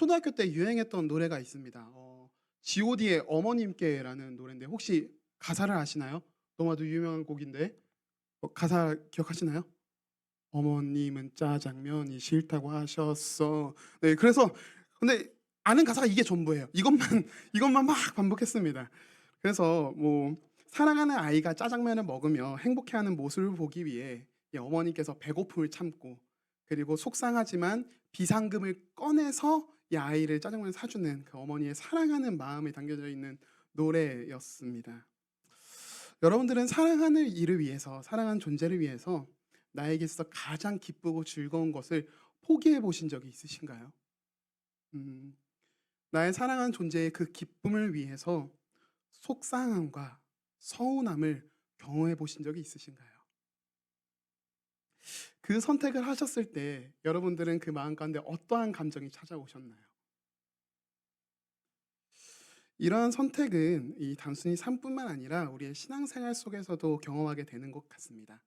초등학교 때 유행했던 노래가 있습니다. G.O.D의 어머님께라는 노래인데 혹시 가사를 아시나요? 너무나도 유명한 곡인데 가사 기억하시나요? 어머님은 짜장면이 싫다고 하셨어. 네, 그래서 근데 아는 가사가 이게 전부예요. 이것만 이것만 막 반복했습니다. 그래서 뭐 사랑하는 아이가 짜장면을 먹으며 행복해하는 모습을 보기 위해 이 어머니께서 배고픔을 참고 그리고 속상하지만 비상금을 꺼내서 이 아이를 짜장면을 사주는 그 어머니의 사랑하는 마음이 담겨져 있는 노래였습니다. 여러분들은 사랑하는 이를 위해서, 사랑하는 존재를 위해서 나에게 있어서 가장 기쁘고 즐거운 것을 포기해 보신 적이 있으신가요? 음, 나의 사랑하는 존재의 그 기쁨을 위해서 속상함과 서운함을 경험해 보신 적이 있으신가요? 그 선택을 하셨을 때 여러분들은 그 마음 가운데 어떠한 감정이 찾아오셨나요? 이러한 선택은 이 단순히 삶뿐만 아니라 우리의 신앙생활 속에서도 경험하게 되는 것 같습니다.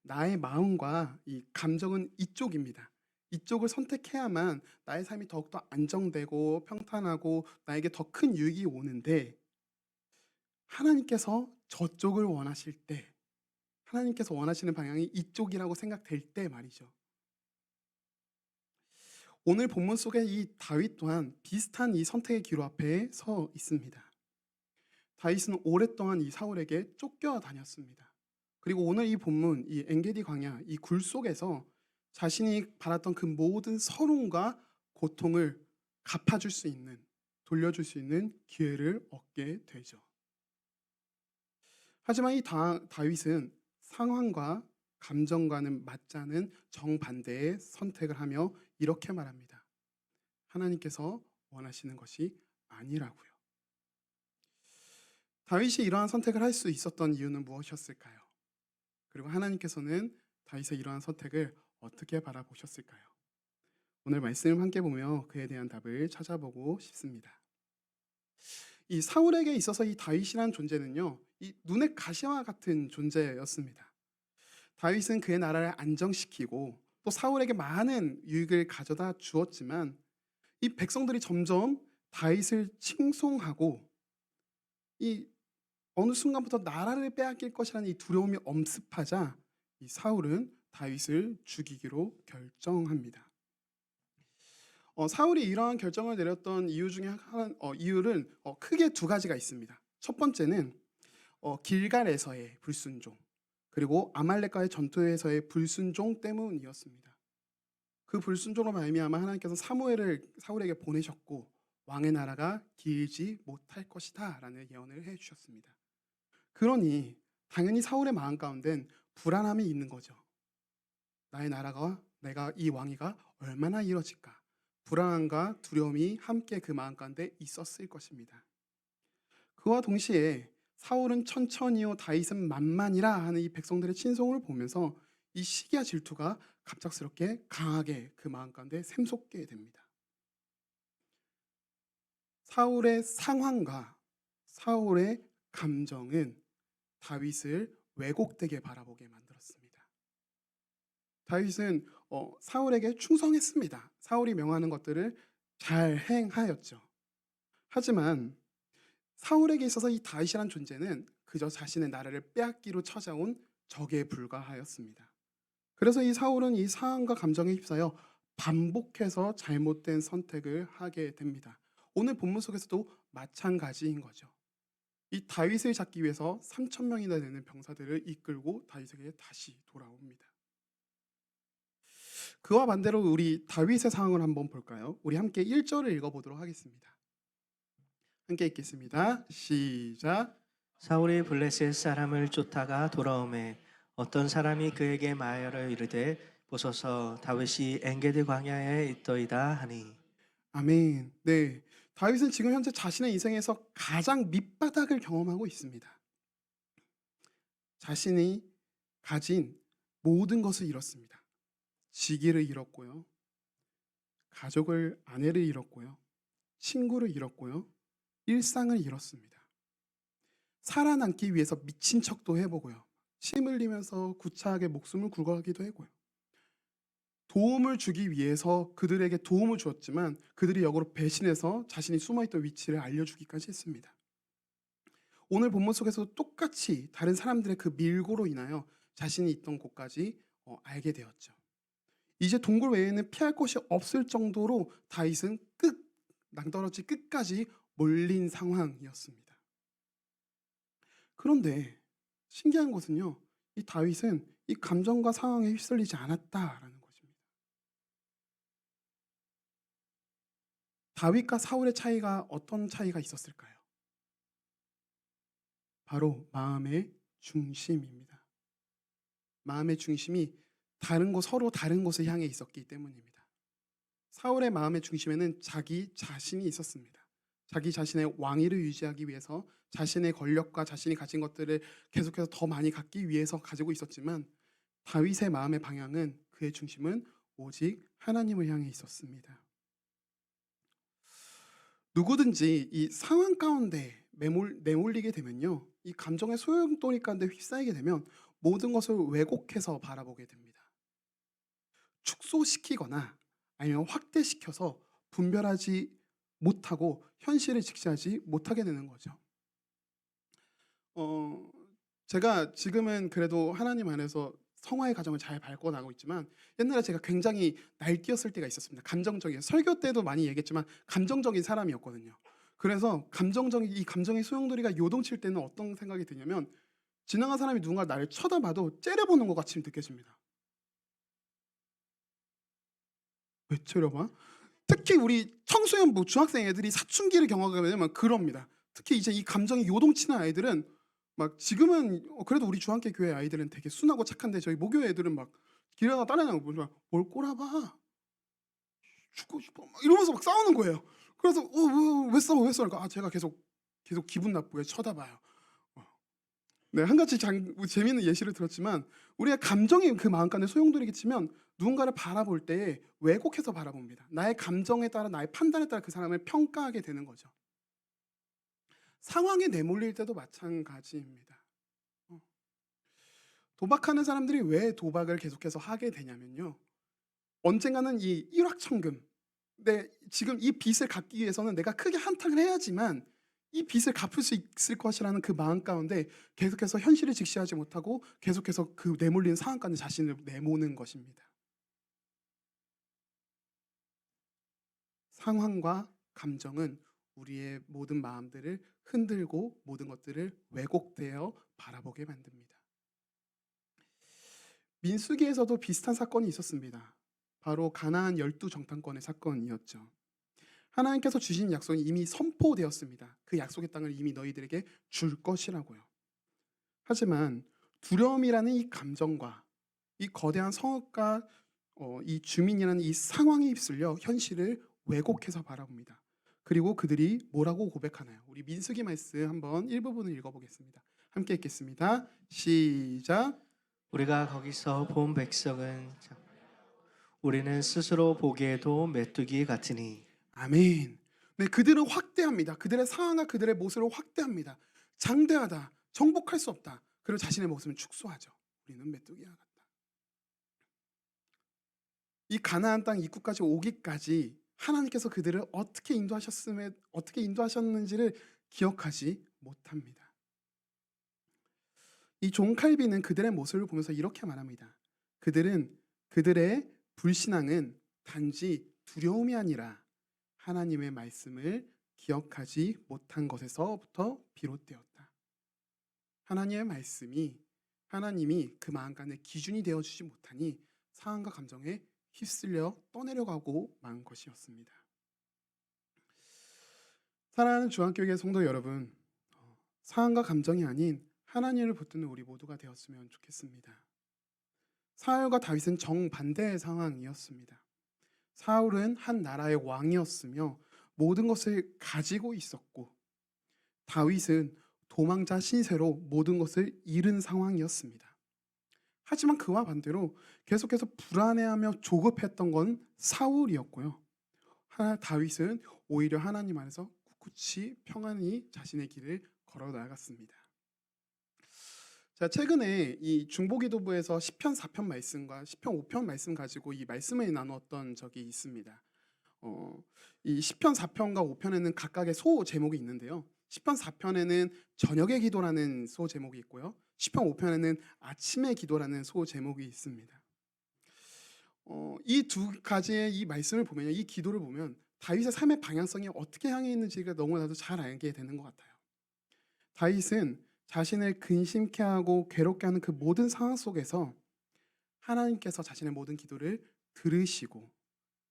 나의 마음과 이 감정은 이쪽입니다. 이쪽을 선택해야만 나의 삶이 더욱더 안정되고 평탄하고 나에게 더 큰 유익이 오는데 하나님께서 저쪽을 원하실 때 하나님께서 원하시는 방향이 이쪽이라고 생각될 때 말이죠. 오늘 본문 속에 이 다윗 또한 비슷한 이 선택의 기로 앞에 서 있습니다. 다윗은 오랫동안 이 사울에게 쫓겨다녔습니다. 그리고 오늘 이 본문, 이 엔게디 광야, 이 굴 속에서 자신이 받았던 그 모든 서름과 고통을 갚아줄 수 있는, 돌려줄 수 있는 기회를 얻게 되죠. 하지만 이 다윗은 상황과 감정과는 맞지 않은 정반대의 선택을 하며 이렇게 말합니다. 하나님께서 원하시는 것이 아니라고요. 다윗이 이러한 선택을 할 수 있었던 이유는 무엇이었을까요? 그리고 하나님께서는 다윗의 이러한 선택을 어떻게 바라보셨을까요? 오늘 말씀을 함께 보며 그에 대한 답을 찾아보고 싶습니다. 이 사울에게 있어서 이 다윗이라는 존재는요, 이 눈의 가시와 같은 존재였습니다. 다윗은 그의 나라를 안정시키고 또 사울에게 많은 유익을 가져다 주었지만 이 백성들이 점점 다윗을 칭송하고 이 어느 순간부터 나라를 빼앗길 것이라는 이 두려움이 엄습하자 이 사울은 다윗을 죽이기로 결정합니다. 사울이 이러한 결정을 내렸던 이유 중에 이유는 크게 두 가지가 있습니다. 첫 번째는 길갈에서의 불순종, 그리고 아말렉과의 전투에서의 불순종 때문이었습니다. 그 불순종으로 말미암아 하나님께서 사무엘을 사울에게 보내셨고 왕의 나라가 길지 못할 것이다라는 예언을 해주셨습니다. 그러니 당연히 사울의 마음 가운데는 불안함이 있는 거죠. 나의 나라가 내가 이 왕위가 얼마나 이뤄질까? 불안함과 두려움이 함께 그 마음 가운데 있었을 것입니다. 그와 동시에 사울은 천천히요 다윗은 만만이라 하는 이 백성들의 친송을 보면서 이 시기와 질투가 갑작스럽게 강하게 그 마음 가운데 샘솟게 됩니다. 사울의 상황과 사울의 감정은 다윗을 왜곡되게 바라보게 만들었습니다. 다윗은 사울에게 충성했습니다. 사울이 명하는 것들을 잘 행하였죠. 하지만 사울에게 있어서 이 다윗이란 존재는 그저 자신의 나라를 빼앗기로 찾아온 적에 불과하였습니다. 그래서 이 사울은 이 상황과 감정에 휩싸여 반복해서 잘못된 선택을 하게 됩니다. 오늘 본문 속에서도 마찬가지인 거죠. 이 다윗을 잡기 위해서 3천 명이나 되는 병사들을 이끌고 다윗에게 다시 돌아옵니다. 그와 반대로 우리 다윗의 상황을 한번 볼까요? 우리 함께 1절을 읽어보도록 하겠습니다. 함께 읽겠습니다. 시작. 사울이 블레셋 사람을 쫓다가 돌아오매 어떤 사람이 그에게 말하여 이르되 보소서 다윗이 엔게디 광야에 있더이다 하니. 아멘. 네, 다윗은 지금 현재 자신의 인생에서 가장 밑바닥을 경험하고 있습니다. 자신이 가진 모든 것을 잃었습니다. 직위를 잃었고요, 가족을, 아내를 잃었고요, 친구를 잃었고요, 일상을 잃었습니다. 살아남기 위해서 미친 척도 해보고요, 침 흘리면서 구차하게 목숨을 굴거하기도 하고요, 도움을 주기 위해서 그들에게 도움을 주었지만 그들이 역으로 배신해서 자신이 숨어있던 위치를 알려주기까지 했습니다. 오늘 본문 속에서도 똑같이 다른 사람들의 그 밀고로 인하여 자신이 있던 곳까지 알게 되었죠. 이제 동굴 외에는 피할 곳이 없을 정도로 다윗은 낭떠러지 끝까지 몰린 상황이었습니다. 그런데 신기한 것은요, 이 다윗은 이 감정과 상황에 휩쓸리지 않았다라는 것입니다. 다윗과 사울의 차이가 어떤 차이가 있었을까요? 바로 마음의 중심입니다. 마음의 중심이 서로 다른 곳을 향해 있었기 때문입니다. 사울의 마음의 중심에는 자기 자신이 있었습니다. 자기 자신의 왕위를 유지하기 위해서 자신의 권력과 자신이 가진 것들을 계속해서 더 많이 갖기 위해서 가지고 있었지만 다윗의 마음의 방향은 그의 중심은 오직 하나님을 향해 있었습니다. 누구든지 이 상황 가운데 내몰리게 되면요, 이 감정의 소용돌이 가운데 휩싸이게 되면 모든 것을 왜곡해서 바라보게 됩니다. 축소시키거나 아니면 확대시켜서 분별하지 못하고 현실을 직시하지 못하게 되는 거죠. 제가 지금은 그래도 하나님 안에서 성화의 과정을 잘 밟고 나가고 있지만 옛날에 제가 굉장히 날뛰었을 때가 있었습니다. 감정적인, 설교 때도 많이 얘기했지만 감정적인 사람이었거든요. 그래서 이 감정의 소용돌이가 요동칠 때는 어떤 생각이 드냐면 지나간 사람이 누군가 나를 쳐다봐도 째려보는 것 같이 느껴집니다. 왜 째려봐? 특히 우리 청소년부, 중학생 애들이 사춘기를 경험하게 되면 그럽니다. 특히 이제 이 감정이 요동치는 아이들은 막 지금은 그래도 우리 중앙교 교회 아이들은 되게 순하고 착한데 저희 모교회 애들은 막 길에다 따라다니고 뭘 꼬라봐 죽고 싶어 막 이러면서 막 싸우는 거예요. 그래서 왜 싸워 왜 싸워? 그러니까 제가 계속 기분 나쁘게 쳐다봐요. 네, 한 가지 재미있는 예시를 들었지만 우리가 감정이 그 마음간에 소용돌이게 치면 누군가를 바라볼 때 왜곡해서 바라봅니다. 나의 감정에 따라 나의 판단에 따라 그 사람을 평가하게 되는 거죠. 상황에 내몰릴 때도 마찬가지입니다. 도박하는 사람들이 왜 도박을 계속해서 하게 되냐면요, 언젠가는 이 일확천금, 지금 이 빚을 갚기 위해서는 내가 크게 한탕을 해야지만 이 빚을 갚을 수 있을 것이라는 그 마음 가운데 계속해서 현실을 직시하지 못하고 계속해서 그 내몰리는 상황 가운데 자신을 내모는 것입니다. 상황과 감정은 우리의 모든 마음들을 흔들고 모든 것들을 왜곡되어 바라보게 만듭니다. 민수기에서도 비슷한 사건이 있었습니다. 바로 가나안 12정탐권의 사건이었죠. 하나님께서 주신 약속이 이미 선포되었습니다. 그 약속의 땅을 이미 너희들에게 줄 것이라고요. 하지만 두려움이라는 이 감정과 이 거대한 성읍과 이 주민이라는 이 상황에 휩쓸려 현실을 왜곡해서 바라봅니다. 그리고 그들이 뭐라고 고백하나요? 우리 민수기 말씀 한번 일부분을 읽어보겠습니다. 함께 읽겠습니다. 시작. 우리가 거기서 본 백성은 우리는 스스로 보기에도 메뚜기 같으니. 아멘. 네, 그들은 확대합니다. 그들의 상황과 그들의 모습을 확대합니다. 장대하다, 정복할 수 없다. 그리고 자신의 모습을 축소하죠. 우리는 메뚜기와 같다. 이 가나안 땅 입구까지 오기까지 하나님께서 그들을 어떻게 인도하셨는지를 기억하지 못합니다. 이 존 칼빈은 그들의 모습을 보면서 이렇게 말합니다. 그들의 불신앙은 단지 두려움이 아니라 하나님의 말씀을 기억하지 못한 것에서부터 비롯되었다. 하나님이 그 마음간의 기준이 되어주지 못하니 상황과 감정에 휩쓸려 떠내려가고 만 것이었습니다. 사랑하는 중앙교회 성도 여러분, 상황과 감정이 아닌 하나님을 붙드는 우리 모두가 되었으면 좋겠습니다. 사울과 다윗은 정반대의 상황이었습니다. 사울은 한 나라의 왕이었으며 모든 것을 가지고 있었고 다윗은 도망자 신세로 모든 것을 잃은 상황이었습니다. 하지만 그와 반대로 계속해서 불안해하며 조급했던 건 사울이었고요. 다윗은 오히려 하나님 안에서 꿋꿋이 평안히 자신의 길을 걸어 나갔습니다. 제가 최근에 이 중보기도부에서 시편 4편 말씀과 시편 5편 말씀 가지고 이 말씀을 나누었던 적이 있습니다. 어, 이 시편 4편과 5편에는 각각의 소 제목이 있는데요. 시편 4편에는 저녁의 기도라는 소 제목이 있고요. 시편 5편에는 아침의 기도라는 소 제목이 있습니다. 이 두 가지의 이 말씀을 보면요, 이 기도를 보면 다윗의 삶의 방향성이 어떻게 향해 있는지가 너무나도 잘 알게 되는 것 같아요. 다윗은 자신을 근심케 하고 괴롭게 하는 그 모든 상황 속에서 하나님께서 자신의 모든 기도를 들으시고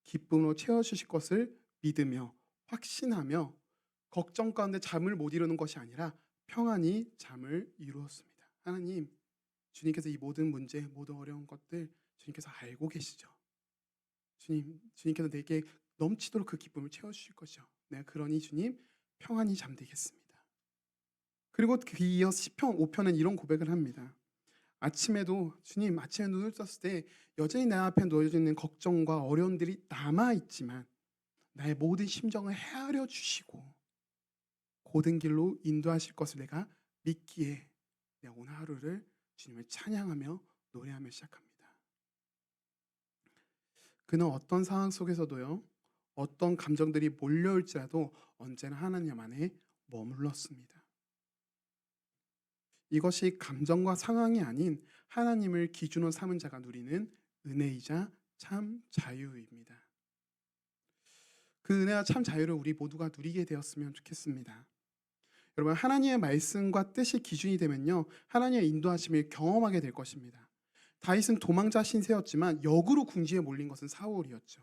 기쁨으로 채워주실 것을 믿으며 확신하며 걱정 가운데 잠을 못 이루는 것이 아니라 평안히 잠을 이루었습니다. 하나님, 주님께서 이 모든 문제, 모든 어려운 것들 주님께서 알고 계시죠. 주님께서 내게 넘치도록 그 기쁨을 채워주실 것이죠. 내가 그러니 주님 평안히 잠들겠습니다. 그리고 이어 시편 5편은 이런 고백을 합니다. 아침에도 주님, 아침에 눈을 떴을 때 여전히 내 앞에 놓여져 있는 걱정과 어려움들이 남아있지만 나의 모든 심정을 헤아려 주시고 고든 길로 인도하실 것을 내가 믿기에 내가 오늘 하루를 주님을 찬양하며 노래하며 시작합니다. 그는 어떤 상황 속에서도요, 어떤 감정들이 몰려올지라도 언제나 하나님 안에 머물렀습니다. 이것이 감정과 상황이 아닌 하나님을 기준으로 삼은 자가 누리는 은혜이자 참 자유입니다. 그 은혜와 참 자유를 우리 모두가 누리게 되었으면 좋겠습니다. 여러분, 하나님의 말씀과 뜻이 기준이 되면요, 하나님의 인도하심을 경험하게 될 것입니다. 다윗은 도망자 신세였지만 역으로 궁지에 몰린 것은 사울이었죠.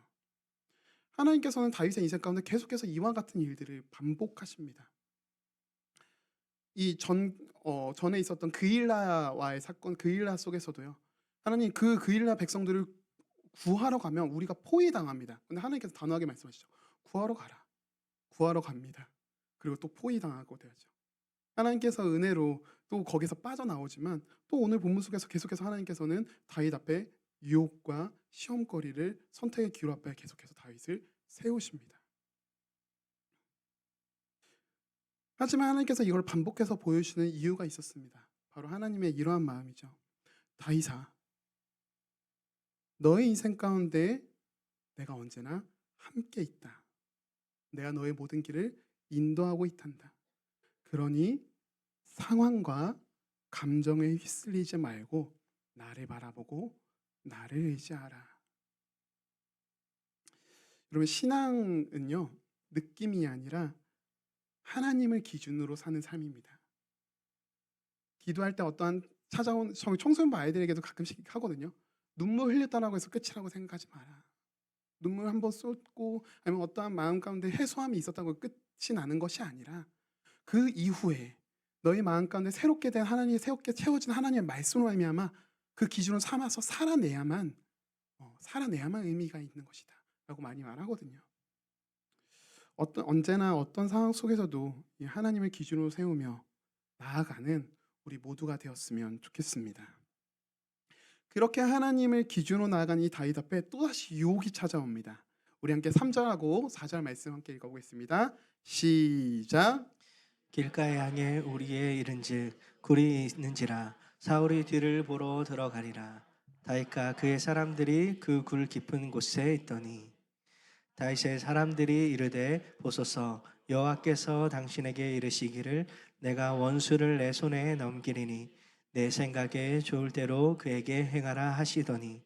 하나님께서는 다윗의 인생 가운데 계속해서 이와 같은 일들을 반복하십니다. 전에 있었던 그일라와의 사건, 그일라 속에서도요, 하나님 그일라 백성들을 구하러 가면 우리가 포위당합니다. 근데 하나님께서 단호하게 말씀하시죠. 구하러 가라. 구하러 갑니다. 그리고 또 포위당하고 되죠. 하나님께서 은혜로 또 거기서 빠져나오지만 또 오늘 본문 속에서 계속해서 하나님께서는 다윗 앞에 유혹과 시험거리를 선택의 기로 앞에 계속해서 다윗을 세우십니다. 하지만 하나님께서 이걸 반복해서 보여주시는 이유가 있었습니다. 바로 하나님의 이러한 마음이죠. 다윗아, 너의 인생 가운데 내가 언제나 함께 있다. 내가 너의 모든 길을 인도하고 있단다. 그러니 상황과 감정에 휩쓸리지 말고 나를 바라보고 나를 의지하라. 여러분, 신앙은요, 느낌이 아니라 하나님을 기준으로 사는 삶입니다. 기도할 때 어떠한 찾아온 청소년부 아이들에게도 가끔씩 하거든요. 눈물 흘렸다라고 해서 끝이라고 생각하지 마라. 눈물 한번 쏟고 아니면 어떠한 마음 가운데 해소함이 있었다고 끝이 나는 것이 아니라 그 이후에 너희 마음 가운데 새롭게 된 하나님이 새롭게 채워진 하나님의 말씀으로 말미암아 그 기준을 삼아서 살아내야만 의미가 있는 것이다 라고 많이 말하거든요. 언제나 어떤 상황 속에서도 이 하나님을 기준으로 세우며 나아가는 우리 모두가 되었으면 좋겠습니다. 그렇게 하나님을 기준으로 나아간 이 다윗 앞에 또다시 유혹이 찾아옵니다. 우리 함께 3절하고 4절 말씀 함께 읽어보겠습니다. 시작. 길가에 향해 우리에 이른즉 굴이 있는지라 사울이 뒤를 보러 들어가리라. 다윗과 그의 사람들이 그 굴 깊은 곳에 있더니 다윗의 사람들이 이르되 보소서 여호와께서 당신에게 이르시기를 내가 원수를 내 손에 넘기리니 내 생각에 좋을 대로 그에게 행하라 하시더니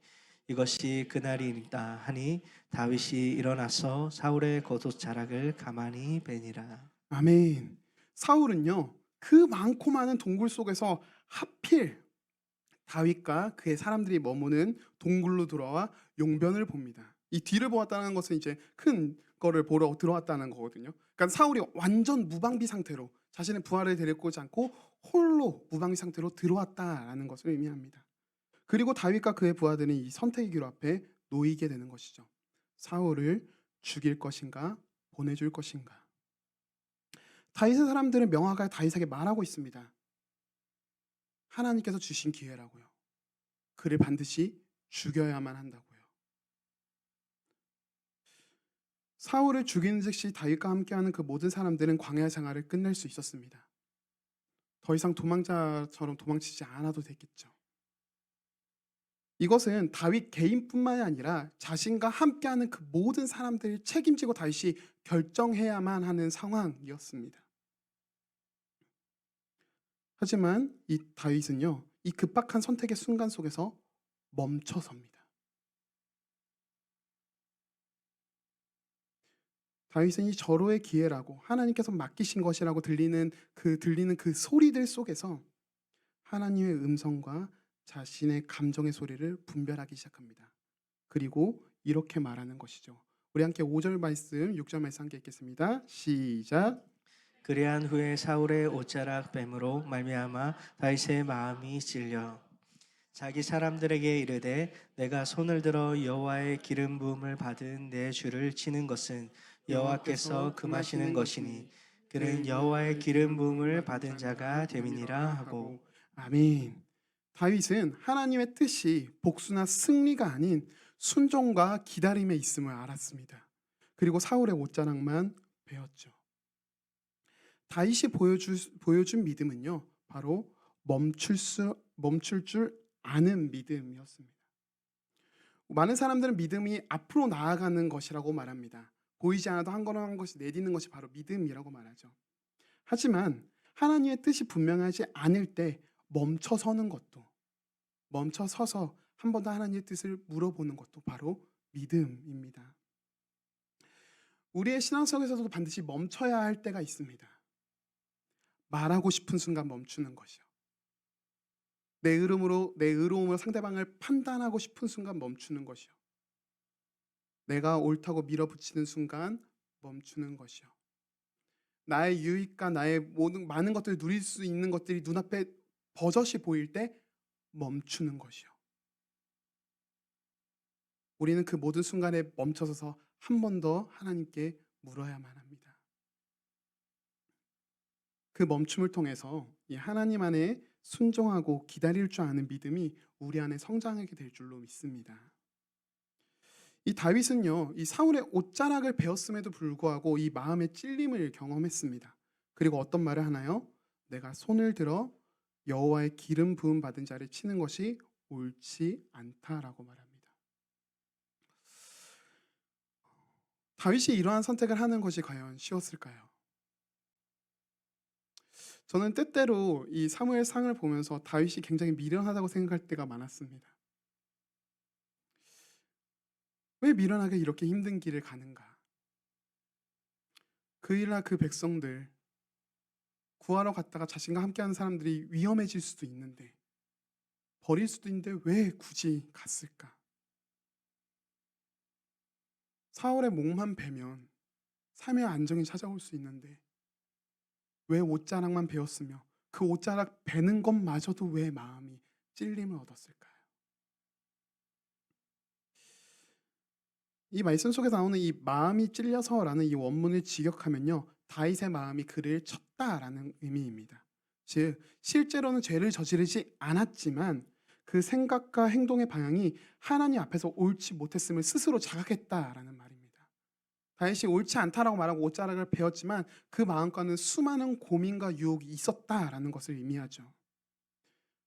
이것이 그날이니까 하니 다윗이 일어나서 사울의 겉옷자락을 가만히 베니라. 아멘. 사울은요, 그 많고 많은 동굴 속에서 하필 다윗과 그의 사람들이 머무는 동굴로 들어와 용변을 봅니다. 이 뒤를 보았다는 것은 이제 큰 거를 보러 들어왔다는 거거든요. 그러니까 사울이 완전 무방비 상태로 자신의 부하를 데리고 오지 않고 홀로 무방비 상태로 들어왔다라는 것을 의미합니다. 그리고 다윗과 그의 부하들은 이 선택의 길 앞에 놓이게 되는 것이죠. 사울을 죽일 것인가 보내줄 것인가. 다윗의 사람들은 명확하게 다윗에게 말하고 있습니다. 하나님께서 주신 기회라고요. 그를 반드시 죽여야만 한다고요. 사울을 죽이는 즉시 다윗과 함께하는 그 모든 사람들은 광야 생활을 끝낼 수 있었습니다. 더 이상 도망자처럼 도망치지 않아도 됐겠죠. 이것은 다윗 개인뿐만이 아니라 자신과 함께하는 그 모든 사람들을 책임지고 다윗이 결정해야만 하는 상황이었습니다. 하지만 이 다윗은요, 이 급박한 선택의 순간 속에서 멈춰섭니다. 다윗은 이 절호의 기회라고 하나님께서 맡기신 것이라고 들리는 그 소리들 속에서 하나님의 음성과 자신의 감정의 소리를 분별하기 시작합니다. 그리고 이렇게 말하는 것이죠. 우리 함께 5절 말씀, 6절 말씀 함께 읽겠습니다. 시작. 그리한 후에 사울의 옷자락 뱀으로 말미암아 다윗의 마음이 찔려 자기 사람들에게 이르되 내가 손을 들어 여호와의 기름 부음을 받은 내 주를 치는 것은 여호와께서 금하시는 것이니 그는 여호와의 기름 부음을 받은 자가 됨이니라 하고. 아멘. 다윗은 하나님의 뜻이 복수나 승리가 아닌 순종과 기다림에 있음을 알았습니다. 그리고 사울의 옷자락만 베었죠. 다윗이 보여준 믿음은요, 바로 멈출 줄 아는 믿음이었습니다. 많은 사람들은 믿음이 앞으로 나아가는 것이라고 말합니다. 보이지 않아도 한 걸음 한 것이 내딛는 것이 바로 믿음이라고 말하죠. 하지만 하나님의 뜻이 분명하지 않을 때 멈춰서는 것도, 멈춰서서 한 번 더 하나님의 뜻을 물어보는 것도 바로 믿음입니다. 우리의 신앙 속에서도 반드시 멈춰야 할 때가 있습니다. 말하고 싶은 순간 멈추는 것이요. 내 의로움으로 상대방을 판단하고 싶은 순간 멈추는 것이요. 내가 옳다고 밀어붙이는 순간 멈추는 것이요. 나의 유익과 나의 모든 많은 것들을 누릴 수 있는 것들이 눈앞에 버젓이 보일 때 멈추는 것이요. 우리는 그 모든 순간에 멈춰서서 한 번 더 하나님께 물어야만 합니다. 그 멈춤을 통해서 이 하나님 안에 순종하고 기다릴 줄 아는 믿음이 우리 안에 성장하게 될 줄로 믿습니다. 이 다윗은요, 이 사울의 옷자락을 베었음에도 불구하고 이 마음의 찔림을 경험했습니다. 그리고 어떤 말을 하나요? 내가 손을 들어 여호와의 기름 부음 받은 자를 치는 것이 옳지 않다라고 말합니다. 다윗이 이러한 선택을 하는 것이 과연 쉬웠을까요? 저는 때때로 이 사무엘상을 보면서 다윗이 굉장히 미련하다고 생각할 때가 많았습니다. 왜 미련하게 이렇게 힘든 길을 가는가? 그이나 그 백성들 구하러 갔다가 자신과 함께하는 사람들이 위험해질 수도 있는데, 버릴 수도 있는데 왜 굳이 갔을까? 사울의 목만 베면 삶의 안정이 찾아올 수 있는데 왜 옷자락만 베었으며 그 옷자락 베는 것마저도 왜 마음이 찔림을 얻었을까요? 이 말씀 속에 나오는 이 마음이 찔려서라는 이 원문을 직역하면요, 다윗의 마음이 그를 쳤다라는 의미입니다. 즉 실제로는 죄를 저지르지 않았지만 그 생각과 행동의 방향이 하나님 앞에서 옳지 못했음을 스스로 자각했다라는 말입니다. 다윗이 옳지 않다라고 말하고 옷자락을 베었지만 그 마음과는 수많은 고민과 유혹이 있었다라는 것을 의미하죠.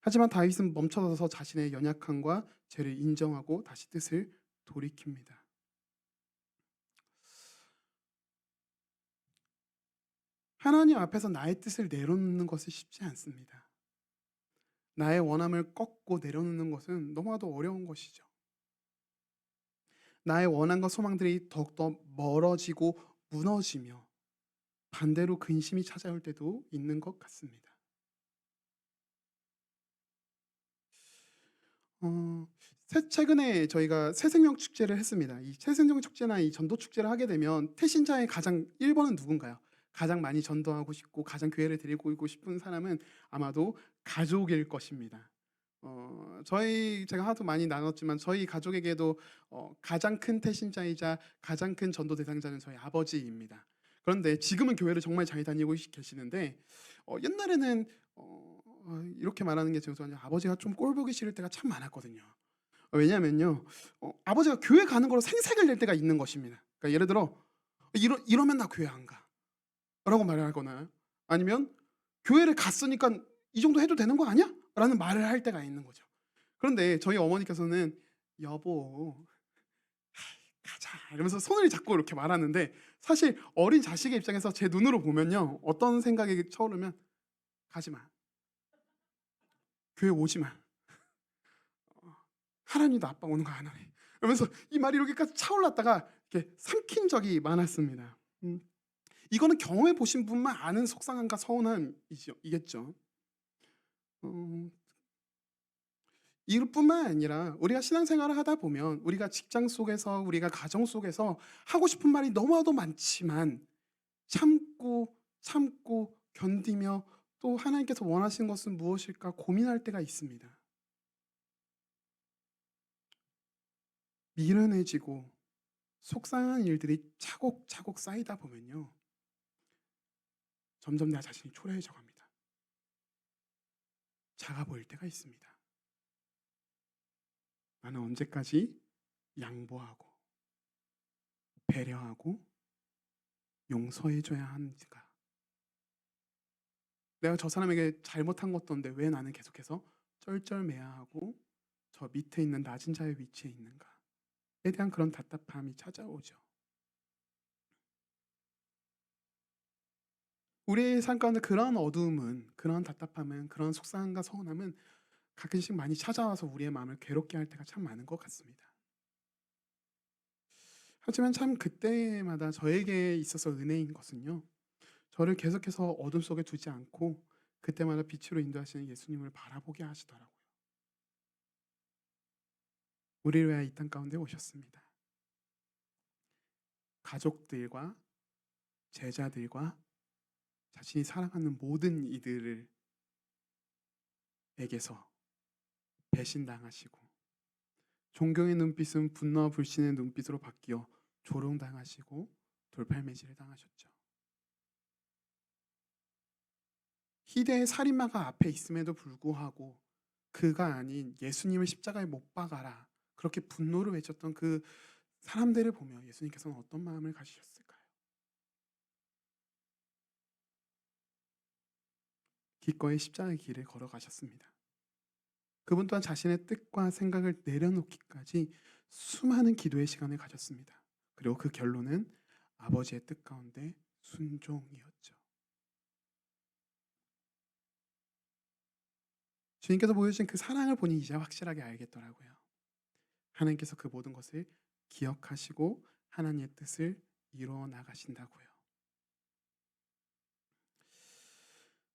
하지만 다윗은 멈춰서서 자신의 연약함과 죄를 인정하고 다시 뜻을 돌이킵니다. 하나님 앞에서 나의 뜻을 내려놓는 것은 쉽지 않습니다. 나의 원함을 꺾고 내려놓는 것은 너무나도 어려운 것이죠. 나의 원함과 소망들이 더욱더 멀어지고 무너지며 반대로 근심이 찾아올 때도 있는 것 같습니다. 최근에 저희가 새생명 축제를 했습니다. 이 새생명 축제나 이 전도 축제를 하게 되면 태신자의 가장 1번은 누군가요? 가장 많이 전도하고 싶고 가장 교회를 데리고 싶은 사람은 아마도 가족일 것입니다. 제가 하도 많이 나눴지만 저희 가족에게도 가장 큰 태신자이자 가장 큰 전도 대상자는 저희 아버지입니다. 그런데 지금은 교회를 정말 잘 다니고 계시는데 옛날에는 이렇게 말하는 게 죄송하지만 아버지가 좀 꼴 보기 싫을 때가 참 많았거든요. 왜냐면요, 아버지가 교회 가는 거로 생색을 낼 때가 있는 것입니다. 그러니까 예를 들어 이러면 나 교회 안 가 라고 말을 하거나, 아니면 교회를 갔으니까 이 정도 해도 되는 거 아니야? 라는 말을 할 때가 있는 거죠. 그런데 저희 어머니께서는 여보 가자 이러면서 손을 잡고 이렇게 말하는데 사실 어린 자식의 입장에서 제 눈으로 보면요. 어떤 생각이 차오르면 가지 마. 교회 오지 마. 하나님도 아빠 오는 거 안 하네. 이러면서 이 말이 이렇게까지 차올랐다가 이렇게 삼킨 적이 많았습니다. 이거는 경험해 보신 분만 아는 속상함과 서운함이겠죠. 이뿐만 아니라 우리가 신앙생활을 하다 보면 우리가 직장 속에서 우리가 가정 속에서 하고 싶은 말이 너무나도 많지만 참고 견디며 또 하나님께서 원하시는 것은 무엇일까 고민할 때가 있습니다. 미련해지고 속상한 일들이 차곡차곡 쌓이다 보면요. 점점 내 자신이 초라해져 갑니다. 작아 보일 때가 있습니다. 나는 언제까지 양보하고 배려하고 용서해줘야 하는지가. 내가 저 사람에게 잘못한 것도 없는데 왜 나는 계속해서 쩔쩔매야하고 저 밑에 있는 낮은 자의 위치에 있는가에 대한 그런 답답함이 찾아오죠. 우리의 삶 가운데 그런 어두움은, 그런 답답함은, 그런 속상함과 서운함은 가끔씩 많이 찾아와서 우리의 마음을 괴롭게 할 때가 참 많은 것 같습니다. 하지만 참 그때마다 저에게 있어서 은혜인 것은요. 저를 계속해서 어둠 속에 두지 않고 그때마다 빛으로 인도하시는 예수님을 바라보게 하시더라고요. 우리를 위하여 이 땅 가운데 오셨습니다. 가족들과 제자들과 자신이 사랑하는 모든 이들을 에게서 배신당하시고 존경의 눈빛은 분노와 불신의 눈빛으로 바뀌어 조롱당하시고 돌팔매질을 당하셨죠. 희대의 살인마가 앞에 있음에도 불구하고 그가 아닌 예수님을 십자가에 못 박아라 그렇게 분노를 외쳤던 그 사람들을 보며 예수님께서는 어떤 마음을 가지셨을까요? 기꺼이 십자가의 길을 걸어가셨습니다. 그분 또한 자신의 뜻과 생각을 내려놓기까지 수많은 기도의 시간을 가졌습니다. 그리고 그 결론은 아버지의 뜻 가운데 순종이었죠. 주님께서 보여주신 그 사랑을 보니 이제 확실하게 알겠더라고요. 하나님께서 그 모든 것을 기억하시고 하나님의 뜻을 이루어 나가신다고요.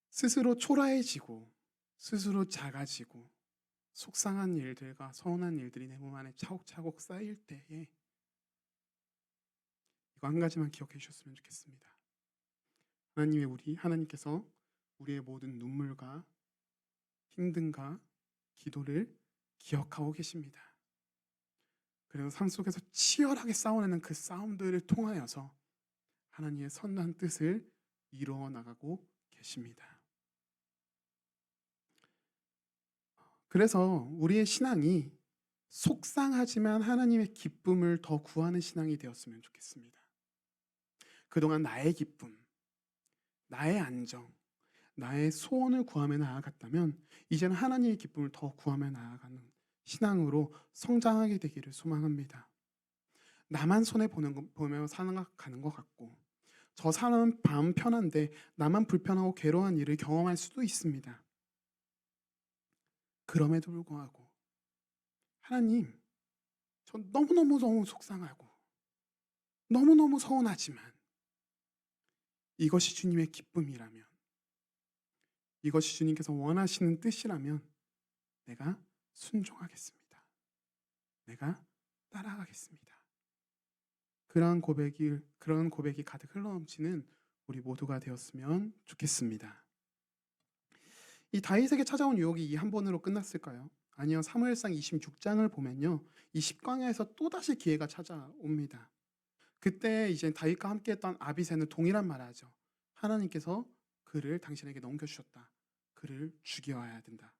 스스로 초라해지고 스스로 작아지고 속상한 일들과 서운한 일들이 내 몸 안에 차곡차곡 쌓일 때에 이거 한 가지만 기억해 주셨으면 좋겠습니다. 하나님께서 우리의 모든 눈물과 힘듦과 기도를 기억하고 계십니다. 그래서 삶 속에서 치열하게 싸워내는 그 싸움들을 통하여서 하나님의 선한 뜻을 이루어 나가고 계십니다. 그래서 우리의 신앙이 속상하지만 하나님의 기쁨을 더 구하는 신앙이 되었으면 좋겠습니다. 그동안 나의 기쁨, 나의 안정, 나의 소원을 구하며 나아갔다면 이제는 하나님의 기쁨을 더 구하며 나아가는 신앙으로 성장하게 되기를 소망합니다. 나만 손해보며 살아가는 것 같고 저 사람은 마음 편한데 나만 불편하고 괴로운 일을 경험할 수도 있습니다. 그럼에도 불구하고 하나님, 저 너무 속상하고 너무너무 서운하지만 이것이 주님의 기쁨이라면 이것이 주님께서 원하시는 뜻이라면 내가 순종하겠습니다. 내가 따라가겠습니다. 그런 고백이 가득 흘러넘치는 우리 모두가 되었으면 좋겠습니다. 이 다윗에게 찾아온 유혹이 이 한 번으로 끝났을까요? 아니요. 사무엘상 26장을 보면요. 이 10강에서 또다시 기회가 찾아옵니다. 그때 이제 다윗과 함께했던 아비새는 동일한 말을 하죠. 하나님께서 그를 당신에게 넘겨주셨다. 그를 죽여야 된다.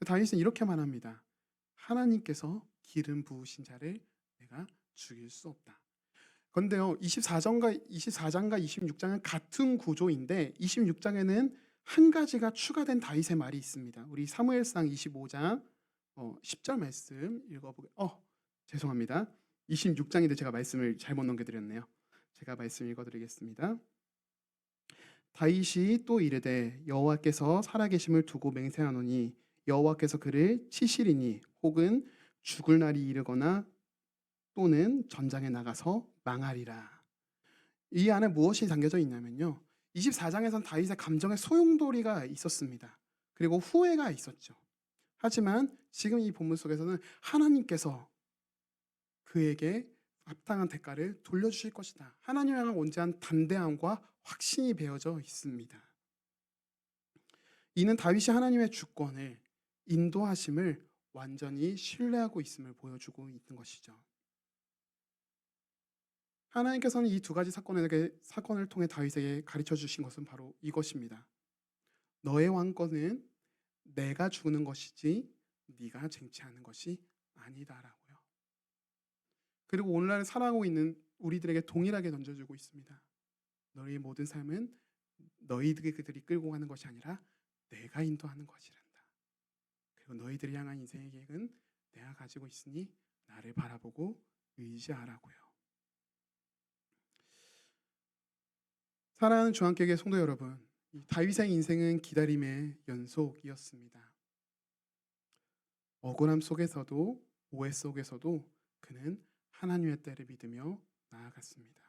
다윗은 이렇게 말합니다. 하나님께서 기름 부으신 자를 내가 죽일 수 없다. 그런데요. 24장과 26장은 같은 구조인데 26장에는 한 가지가 추가된 다윗의 말이 있습니다. 우리 사무엘상 25장 10절 말씀 읽어보게. 죄송합니다. 26장인데 제가 말씀을 잘못 넘겨드렸네요. 제가 말씀 읽어드리겠습니다. 다윗이 또 이르되 여호와께서 살아계심을 두고 맹세하노니 여호와께서 그를 치시리니 혹은 죽을 날이 이르거나 또는 전장에 나가서 망하리라. 이 안에 무엇이 담겨져 있냐면요, 24장에선 다윗의 감정의 소용돌이가 있었습니다. 그리고 후회가 있었죠. 하지만 지금 이 본문 속에서는 하나님께서 그에게 합당한 대가를 돌려주실 것이다. 하나님 향한 온전한 담대함과 확신이 배어져 있습니다. 이는 다윗이 하나님의 주권을, 인도하심을 완전히 신뢰하고 있음을 보여주고 있는 것이죠. 하나님께서는 이 두 가지 사건을 통해 다윗에게 가르쳐 주신 것은 바로 이것입니다. 너의 왕권은 내가 주는 것이지 네가 쟁취하는 것이 아니다라고요. 그리고 오늘날 살아가고 있는 우리들에게 동일하게 던져주고 있습니다. 너희의 모든 삶은 그들이 끌고 가는 것이 아니라 내가 인도하는 것이란다. 그리고 너희들이 향한 인생의 계획은 내가 가지고 있으니 나를 바라보고 의지하라고요. 사랑하는 주안교회 성도 여러분, 다윗의 인생은 기다림의 연속이었습니다. 억울함 속에서도 오해 속에서도 그는 하나님의 때를 믿으며 나아갔습니다.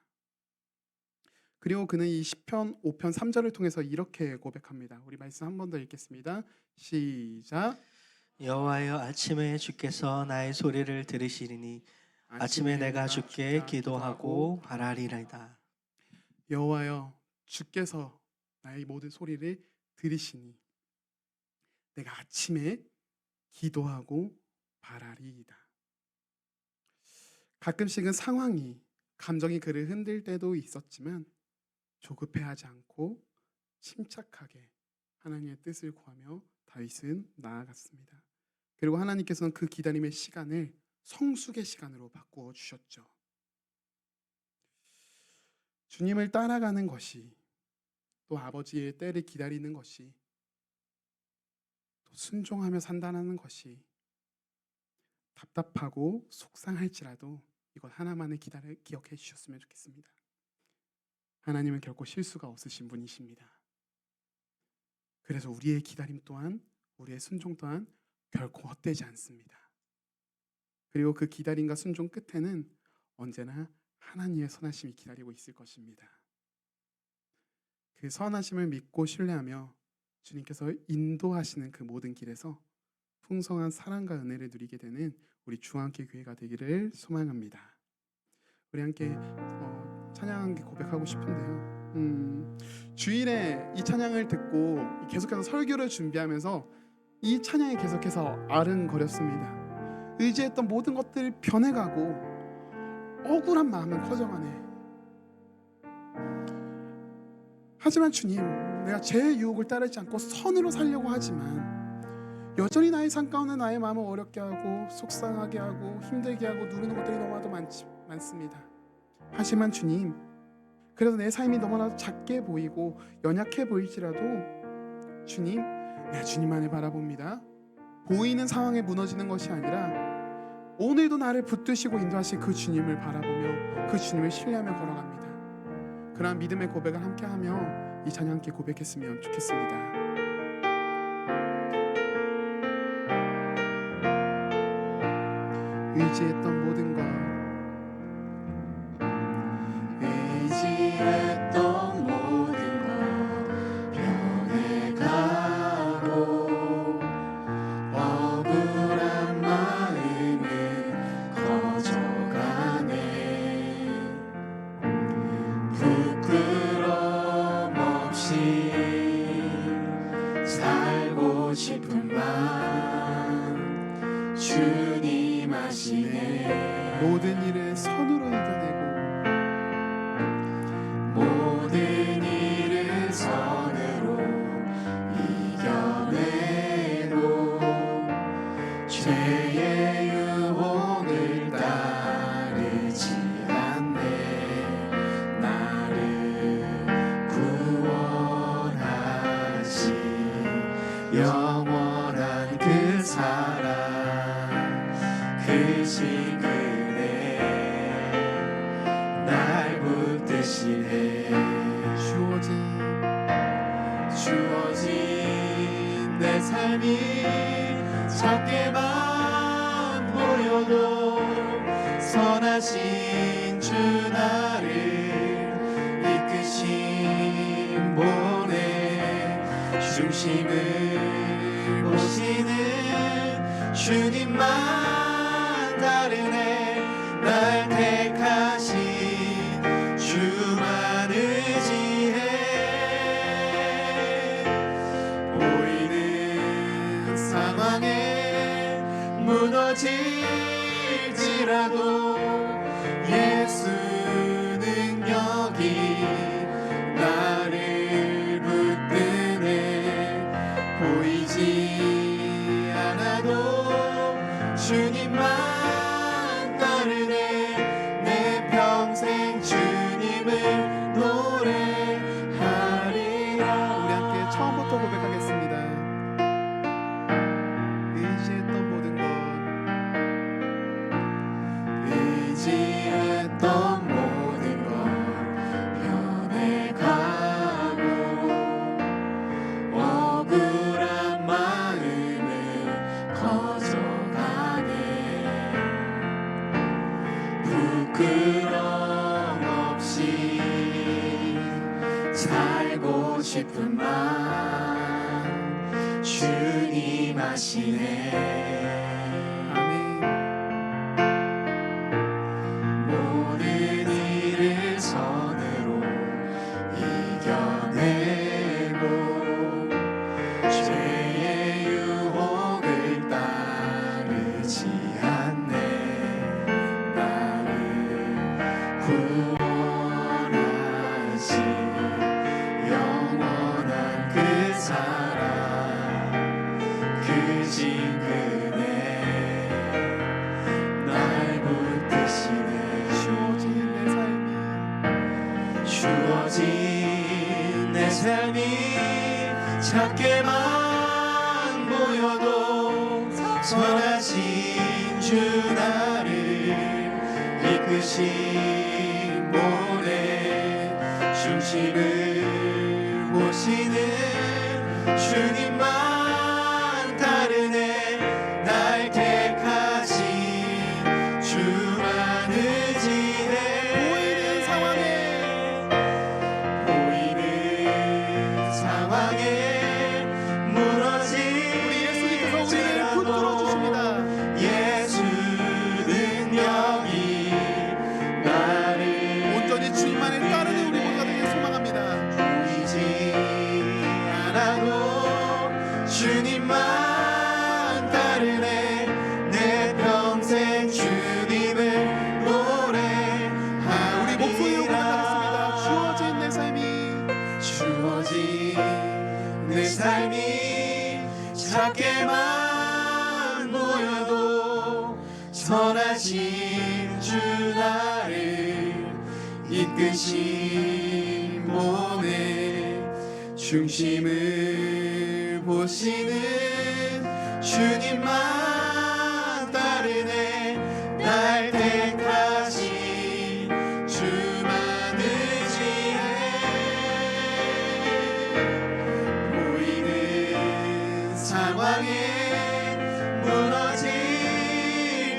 그리고 그는 이 시편 5편 3절을 통해서 이렇게 고백합니다. 우리 말씀 한 번 더 읽겠습니다. 시작. 여호와여 아침에 주께서 나의 소리를 들으시리니 아침에 내가 주께 기도하고 바라리이다. 여호와여 주께서 나의 모든 소리를 들으시니 내가 아침에 기도하고 바라리이다. 가끔씩은 상황이, 감정이 그를 흔들 때도 있었지만 조급해하지 않고 침착하게 하나님의 뜻을 구하며 다윗은 나아갔습니다. 그리고 하나님께서는 그 기다림의 시간을 성숙의 시간으로 바꾸어 주셨죠. 주님을 따라가는 것이, 또 아버지의 때를 기다리는 것이, 또 순종하며 산다는 것이 답답하고 속상할지라도 이것 하나만을 기억해 주셨으면 좋겠습니다. 하나님은 결코 실수가 없으신 분이십니다. 그래서 우리의 기다림 또한, 우리의 순종 또한 결코 헛되지 않습니다. 그리고 그 기다림과 순종 끝에는 언제나 하나님의 선하심이 기다리고 있을 것입니다. 그 선하심을 믿고 신뢰하며 주님께서 인도하시는 그 모든 길에서 풍성한 사랑과 은혜를 누리게 되는 우리 주안교회 교회가 되기를 소망합니다. 우리 함께 찬양 고백하고 싶은데요. 주일에 이 찬양을 듣고 계속해서 설교를 준비하면서 이 찬양이 계속해서 아른거렸습니다. 의지했던 모든 것들이 변해가고 억울한 마음은 커져가네. 하지만 주님, 내가 죄의 유혹을 따르지 않고 선으로 살려고 하지만 여전히 나의 삶 가운데 나의 마음을 어렵게 하고 속상하게 하고 힘들게 하고 누르는 것들이 너무나도 많습니다. 하지만 주님, 그래서 내 삶이 너무나도 작게 보이고 연약해 보일지라도 주님, 내가 주님 안을 바라봅니다. 보이는 상황에 무너지는 것이 아니라 오늘도 나를 붙드시고 인도하실 그 주님을 바라보며 그 주님을 신뢰하며 걸어갑니다. 그러한 믿음의 고백을 함께하며 이 찬양 함께 고백했으면 좋겠습니다. 의지했던 모든 것, 의지했던 모든 것 변해가고 억울한 마음은 커져가네. 부끄럼 없이 살고 싶은 마음 주님 아시네. 모든 주어진 내 삶이 작게만 보여도 선하신 주 나를 이끄신 보내 중심을 보시는 주님만 다르네 날 택하신 주만 의지해 보이는 상황에 무너질지라도 예수 능력이 나를 붙드네 보이지 않아도 주님만 따르네 내 평생 주님을 노래하리라. 우리 함께 처음부터 고백하겠습니다. 의지했던 모든 것 의지했던 모든 것 변해가고 억울한 마음은 커져가네 부끄럼 없이 살고 싶은 맘 주님 아시네 아멘. 모든 일을 선으로 이겨내고 죄의 유혹을 따르지 않네 나를 구원하신 영원한 그 사랑 그 징금에 날 붙드시네 주어진 내 삶이 작게만 보여도 선하신 주 나를 이끄신 보내 중심을 보시는 주님만 다르네 날 택하신 주만 의지해 보이는 상황에 무너질 우리 예수님께서 우리를 붙들어 주십니다. 예수 능력이 나를 온전히 주님만을 따르는 우리 모두가 되길 소망합니다. 보이지 않아도 주님만 따르네 내 평생 주님을 노래하리라 우리 목소리로 고백하겠습니다. 주어진 내 삶이 주어진 내 삶이 작게만 보여도 선하신 주 나를 이끄신 보내 중심을 보시는 주님만 따르네 날 택하신 주만 의지해 보이는 상황에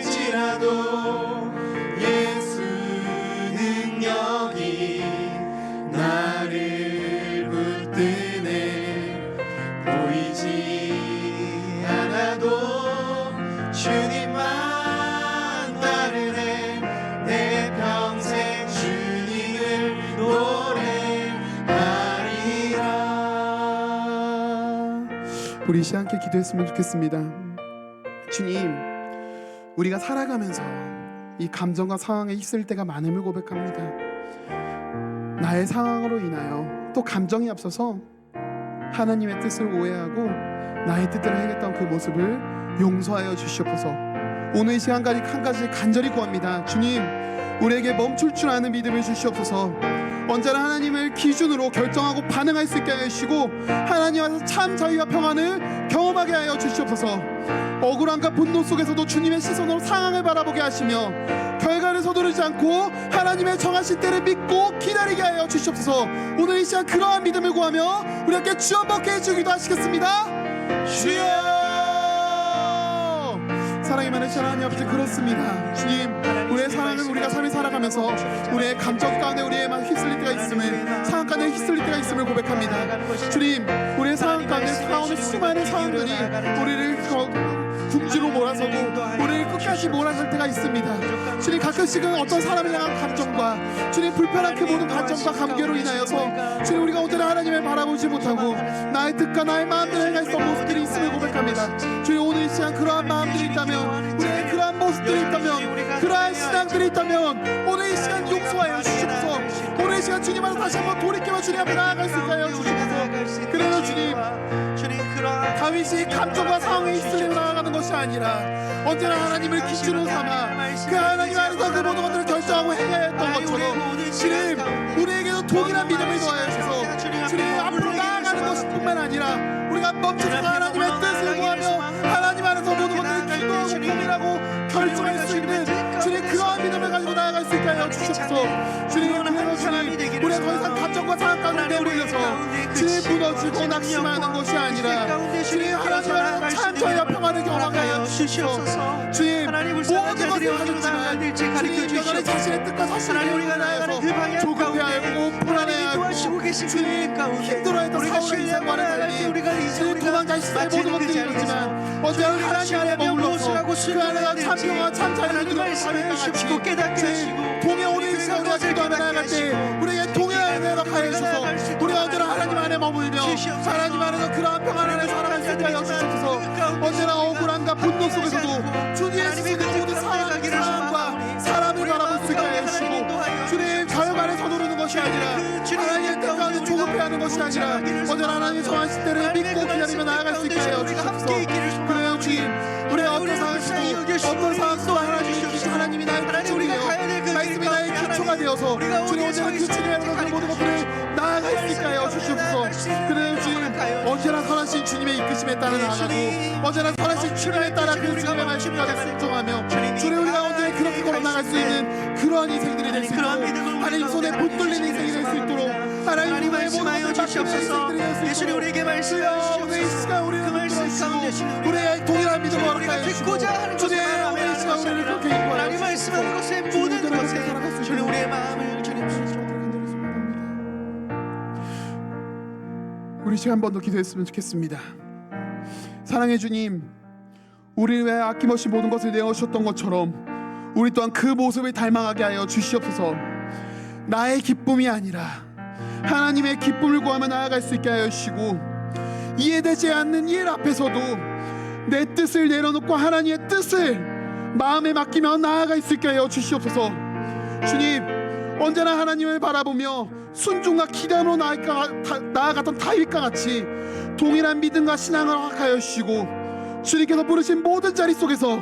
무너질지라도 예수 능력이 나를 붙드네 보이지 않아도 주님만 따르네 내 평생 주님을 노래하리라. 우리 이 시간 함께 기도했으면 좋겠습니다. 주님, 우리가 살아가면서 이 감정과 상황에 휩쓸릴 때가 많음을 고백합니다. 나의 상황으로 인하여 또 감정이 앞서서 하나님의 뜻을 오해하고 나의 뜻대로 행했던 그 모습을 용서하여 주시옵소서. 오늘 이 시간까지 한 가지 간절히 구합니다. 주님, 우리에게 멈출 줄 아는 믿음을 주시옵소서. 언제나 하나님을 기준으로 결정하고 반응할 수 있게 하여 주시고 하나님 앞에서 참 자유와 평안을 경험하게 하여 주시옵소서. 억울함과 분노 속에서도 주님의 시선으로 상황을 바라보게 하시며 결과를 서두르지 않고 하나님의 정하신 때를 믿고 기다리게 하여 주시옵소서. 오늘 이 시간 그러한 믿음을 구하며 우리 함께 주여 먹게 해주기도 하시겠습니다. 주여. 사랑이 많으신 하나님 아버지, 그렇습니다. 주님, 우리의 사랑을 우리가 삶을 살아가면서 우리의 감정 가운데 우리의 휩쓸릴 때가 있음을, 상황 가운데 휩쓸릴 때가 있음을 고백합니다. 주님, 우리의 상황 가운데 살아오는 수많은 상황들이 우리를 궁지로 몰아서고 우리를 끝까지 몰아설 때가 있습니다. 주님, 가끔씩은 어떤 사람을 향한 감정과 주님 불편한 그 모든 감정과 감격으로 인하여서 주님 우리가 오늘은 하나님을 바라보지 못하고 나의 뜻과 나의 마음대로 행했던 모습들이 있음을 고백합니다. 주님, 오늘 이 시간 그러한 마음들이 있다면, 우리의 그러한 모습들이 있다면, 그러한 신앙들이 있다면 오늘 이 시간 용서하여 주시옵소서. 오늘 이 시간 주님 앞에 다시 한번 돌이켜서 주님 앞에 나아갈 수 있게 하여 주시옵소서. 그래서 주님, 다윗이 감정과 상황에 휩쓸려 나아가는 것이 아니라 언제나 하나님을 기준으로 삼아 그 하나님 안에서 그 모든 것들을 결정하고 행해야 했던 것처럼 주님, 우리에게도 동일한 믿음을 더하여 주셔서 주님 앞으로 나아가는 것뿐만 아니라 우리가 멈춰서 하나님의 뜻을 구하며 하나님 안에서 모든 것들을 기도하고 고민하고 결정할 수 있는 주님 그러한 믿음을 가지고 나아갈 수 있게 하여 주시옵소서. 주님, 그래서 주님 우리가 더 이상 감정과 상황 가운데 몰려서 주님 무너지고 낙심하는 것이 아니라 주님 하나님 안에서 찬조와 평안을 경험하게 하여 주시옵소서. 주님, 모든 것을 가졌지만 주님 여전히 자신의 뜻과 사실을 위하여서 조급해하고 불안해하고 주님 힘들어했던 사울의 인생과는 달리 주님 도망자 시대의 모든 것들이 있지만 언제나 하나님 안에 머물러서 그 안에서 참 평화 참 자유를 누리고 주님 동해 오는 시간 우리가 기도하며 나아갈 때 우리에게 동해를 내려가여 주셔서 우리가 언제나 하나님 안에 머물며 하나님 안에서 그러한 평안 안에 살아갈 수 있게 하여 주셔서 언제나 억울함과 분노 속에서도 주님의 시선으로 모든 상황과 사람을 바라볼 수 있게 하여 주시고 주님 결과를 서두르는 것이 아니라 하나님의 뜻 가운데 조급해하는 것이 아니라 언제나 하나님의 정하신 때를 믿고 기다리며 나아갈 수 있게 하여 주셔서 그래요 주님, 우리의 어떤 상황이고 어떤 상황도 하나님이 나의 기초이며 말씀이 나의 기초가 되어서 주님 언제나 그 주님의 그 모든 것들을 나아갈 수 있게 하여 주시옵소서. 그래요 주님, 언제나 선하신 주님의 이끄심에 따라 나아가고 언제나 선하신 주님에 따라 그 주님의 말씀까지 순종하며 주님 우리가 언제나 그렇게 걸어나갈 수 있는 그러한 인생들이 될 수 있도록 하나님 손에 붙들린 인생이 될 수 있도록 하나님 우리의 모든 것을 맡겨주신 인생들이 될 수 있도록 우리에게 말씀하여 오늘 이 시간 우리를 붙들어주시고 우리의 동일한 믿음을 허락하여 주시고 주님 오늘 이 시간 우리를 그렇게 인도하여 하나님 말씀하는 것에 모든 것에 주님 우리의 마음을 주님 우리 시간 한 번 더 기도했으면 좋겠습니다. 사랑의 주님, 우리를 위해 아낌없이 모든 것을 내어주셨던 것처럼 우리 또한 그 모습을 닮아가게 하여 주시옵소서. 나의 기쁨이 아니라 하나님의 기쁨을 구하며 나아갈 수 있게 하여 주시고 이해되지 않는 일 앞에서도 내 뜻을 내려놓고 하나님의 뜻을 마음에 맡기며 나아갈 수 있게 하여 주시옵소서. 주님, 언제나 하나님을 바라보며 순종과 기도로 나아갔던 다윗과 같이 동일한 믿음과 신앙을 허락하여 주시고 주님께서 부르신 모든 자리 속에서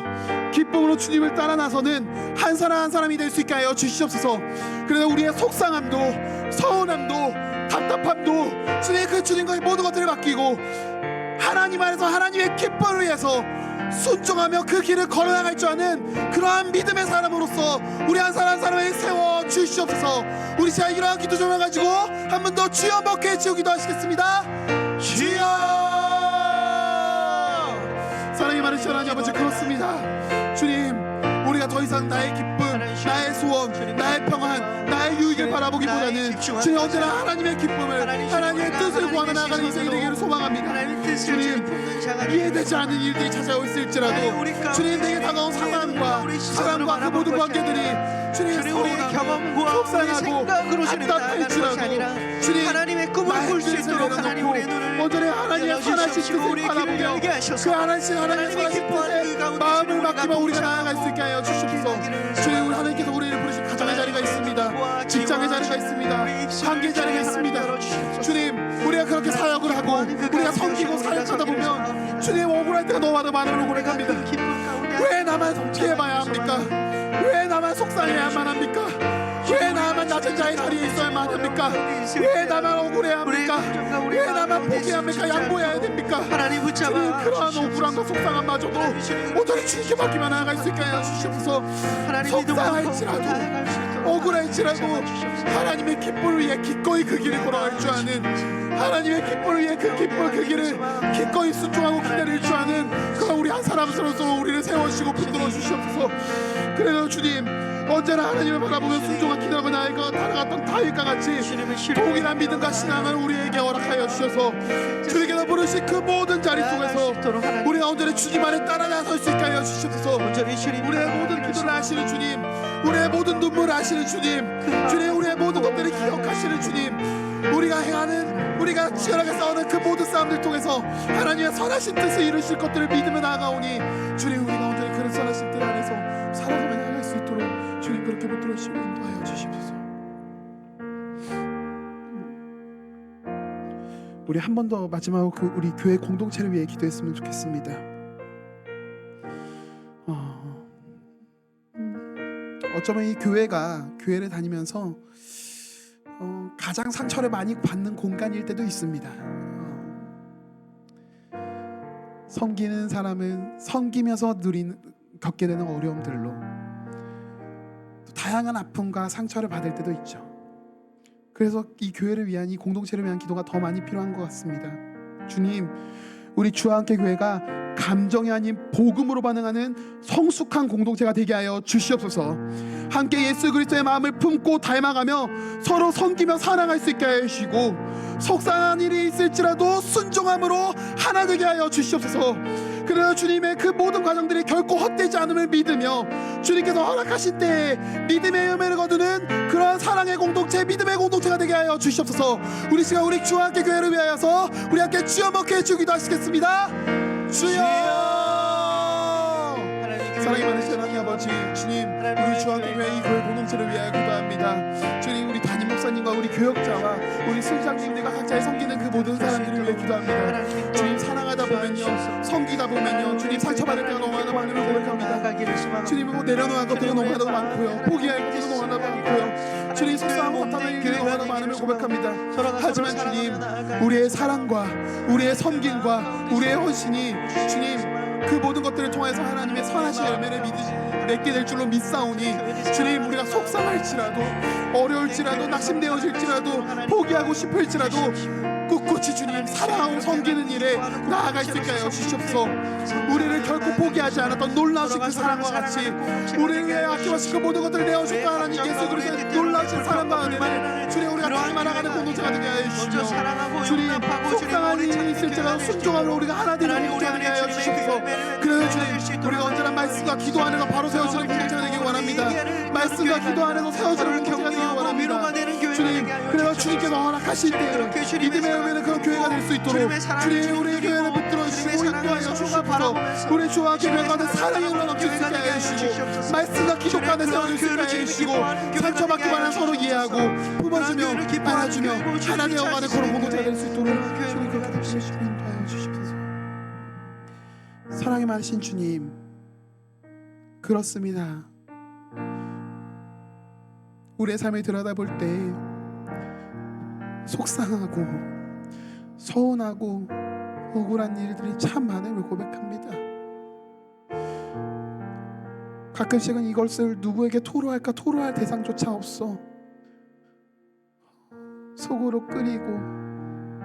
기쁨으로 주님을 따라 나서는 한 사람 한 사람이 될 수 있게 하여 주시옵소서. 그래서 우리의 속상함도 서운함도 답답함도 주님 그 주님과의 모든 것들을 맡기고 하나님 안에서 하나님의 기쁨을 위해서 순종하며 그 길을 걸어나갈 줄 아는 그러한 믿음의 사람으로서 우리 한 사람 한 사람을 세워 주시옵소서. 우리 시간 이러한 기도 좀 해가지고 한 번 더 주여 먹게 해주고 기도하시겠습니다. 주여. 사랑이 많으신 하나님 아버지, 그렇습니다. 주님, 우리가 더 이상 나의 기쁨, 나의 소원, 나의 평안, 나의 유익을 바라보기보다는 주님 언제나 하나님의 기쁨을 하나님의 뜻을 구하며 나아가는 인생이 되기를 소망합니다. 주님, 이해되지 않는 일들이 찾아올 있을지라도 주님 내게 다가온 상황과 사람과 그 모든 관계들이 주님 서운하고 속상하고 답답할지라도 주님 하나님의 꿈을 꿀 수 있도록 하나님 우리의 눈을 언제나 하나님의 선하신 뜻을 바라보며 그 하나님의 선하신 뜻에 마음을 맡기며 우리가 나아갈 수 있게 하여 주시옵소서. 주님, 우리 하나님께서 우리를 부르신 가정의 자리가 있습니다. 직장의 자리가 있습니다. 관계의 자리가 있습니다. 주님, 우리가 그렇게 사역을 하고 우리가 섬기고 사역하다 보면 주님 억울할 때가 너무 많음을 고백합니다. 왜 나만 피해봐야 합니까? 왜 나만 속상해야만 합니까? 왜 나만 낮은 자의 자리에 있어야만 합니까? 왜 나만 억울해야 합니까? 왜 나만 포기합니까? 양보해야 됩니까? 하나님 붙잡아 주님, 그러한 억울함과 속상함마저도 어떻게 주님께 맡기만 나아갈 수 있까요? 주시옵소서. 하나님 속상할지라도 억울할지라도 하나님의 기쁨을 위해 기꺼이 그 길을 걸어갈 줄 아는, 하나님의 기쁨을 위해 그 기쁨 그 길을 기꺼이 순종하고 기다릴 줄 아는 그런 우리 한 사람으로서 우리를 세워주시고 붙들어 주시옵소서. 그래서 주님, 언제나 하나님을 바라보며 순종한 기도하고 나아가 달아갔던 다윗과 같이 동일한 믿음과 신앙을 우리에게 허락하여 주셔서 주님께서 부르신 그 모든 자리 속에서 우리가 온전히 주님 안에 따라 나설 수 있게 하여 주시옵소서. 우리의 모든 기도를 아시는 주님, 우리의 모든 눈물을 아시는 주님, 주님, 우리의 모든 것들을 기억하시는 주님, 우리가 행하는, 우리가 치열하게 싸우는 그 모든 싸움들 통해서 하나님의 선하신 뜻을 이루실 것들을 믿으며 나아가오니 주님, 우리가 온전히 그런 선하신 뜻 안에서 살아가며 나아갈 수 있도록 주님 그렇게 붙들어 주시고 인도하여 주시옵소서. 우리 한 번 더 마지막으로 우리 교회 공동체를 위해 기도했으면 좋겠습니다. 어쩌면 이 교회를 다니면서 가장 상처를 많이 받는 공간일 때도 있습니다. 섬기는 사람은 섬기면서 겪게 되는 어려움들로 또 다양한 아픔과 상처를 받을 때도 있죠. 그래서 이 교회를 위한, 이 공동체를 위한 기도가 더 많이 필요한 것 같습니다. 주님, 우리 주와 함께 교회가 감정이 아닌 복음으로 반응하는 성숙한 공동체가 되게 하여 주시옵소서. 함께 예수 그리스도의 마음을 품고 닮아가며 서로 섬기며 사랑할 수 있게 하여 주시고, 속상한 일이 있을지라도 순종함으로 하나 되게 하여 주시옵소서. 그러나 주님의 그 모든 과정들이 결코 헛되지 않음을 믿으며 주님께서 허락하신 때에 믿음의 열매를 거두는 그러한 사랑의 공동체, 믿음의 공동체가 되게 하여 주시옵소서. 우리 시간 우리 주와 함께 교회를 위하여서 우리 함께 주여 먹게 해주기도 하시겠습니다. 주여. 사랑이 많으신 하나님 아버지, 주님, 우리 주와 함께 교회 이 교회 공동체를 위하여 기도합니다. 주님, 우리 담임 목사님과 우리 교역자와 우리 순장님들과 각자의 섬기는 그 모든 사람들을 위해 기도합니다. 주님, 사랑하다 보면요, 섬기다 보면요, 주님, 상처받을 때가 너무 많음을 고백합니다. 주님, 내려놓은 것들은 너무나도 많고요, 포기할 것들은 너무나도 많고요, 주님, 속상하고 답답한 일이 너무나도 많음을 고백합니다. 하지만 주님, 우리의 사랑과 우리의 섬김과 우리의 헌신이 주님, 그 모든 것들을 통해서 하나님의 선하신 열매를 맺게 될 줄로 믿사오니 주님, 우리가 속상할지라도 어려울지라도 낙심되어질지라도 포기하고 싶을지라도 꿋꿋이 주님 사랑하고 섬기는 일에 나아갈 수 있게 하여 주시옵소서. 우리를 결코 포기하지 않았던 놀라우신 그 사랑과 같이 우리를 위해 아껴주신 그 모든 것들을 내어주신 하나님 예수 그리스도의 놀라우신 사랑과 은혜를 주님 우리가 닮아나가는 공동체가 되게 하여 주시며, 주님, 속상한 일이 있을지라도 순종함으로 우리가 하나 되는 공동체가 되게 하여 주시옵소서. 그래서 주님, 우리가 언제나 말씀과 기도 안에서 바로 세워지는 공동체가 되길 원합니다. 말씀과 기도 안에서 세워지는 공동체가 되길 원합니다. 주님, 그래서 주님께서 허락하실 때 믿음의 열매는 그런 교회가 될 수 있도록 주님, 우리의 교회를 붙들어 주시고 인도하여 주시옵소서. 우리 주와 교회 가운데 사랑이 흘러넘칠 수 있게 하여 주시고, 말씀과 기도 가운데 세워질 수 있게 하여 주시고, 상처받기만 한 서로 이해하고 품어주며 안아주며 하나 되어가는 그런 공동체가 될 수 있도록 주님 그렇게 도와주시고 인도하여 주시옵소서. 사랑이 많으신 주님, 그렇습니다. 우리의 삶을 들여다볼 때 속상하고 서운하고 억울한 일들이 참 많음을 고백합니다. 가끔씩은 이것을 누구에게 토로할까 토로할 대상조차 없어 속으로 끓이고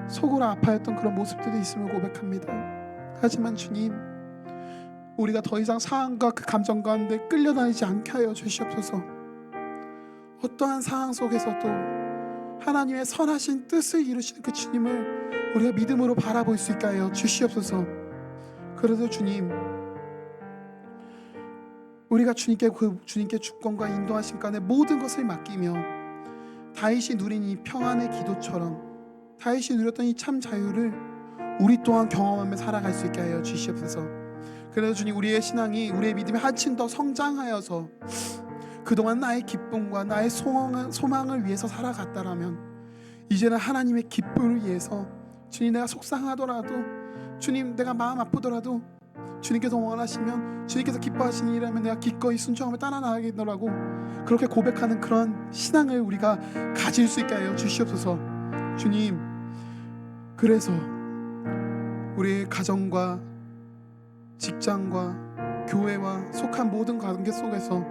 속으로 아파했던 그런 모습들이 있음을 고백합니다. 하지만 주님, 우리가 더 이상 상황과 그 감정 가운데 끌려다니지 않게 하여 주시옵소서. 어떠한 상황 속에서도 하나님의 선하신 뜻을 이루시는 그 주님을 우리가 믿음으로 바라볼 수 있게 하여 주시옵소서. 그래서 주님, 우리가 주님께 주권과 인도하심 간에 모든 것을 맡기며 다윗이 누린 이 평안의 기도처럼 다윗이 누렸던 이 참 자유를 우리 또한 경험하며 살아갈 수 있게 하여 주시옵소서. 그래서 주님, 우리의 신앙이, 우리의 믿음이 한층 더 성장하여서 그동안 나의 기쁨과 나의 소망을 위해서 살아갔다라면 이제는 하나님의 기쁨을 위해서 주님, 내가 속상하더라도 주님, 내가 마음 아프더라도 주님께서 원하시면 주님께서 기뻐하시는 일이라면 내가 기꺼이 순종하며 따라 나가겠노라고 그렇게 고백하는 그런 신앙을 우리가 가질 수 있게 하여 주시옵소서. 주님, 그래서 우리의 가정과 직장과 교회와 속한 모든 관계 속에서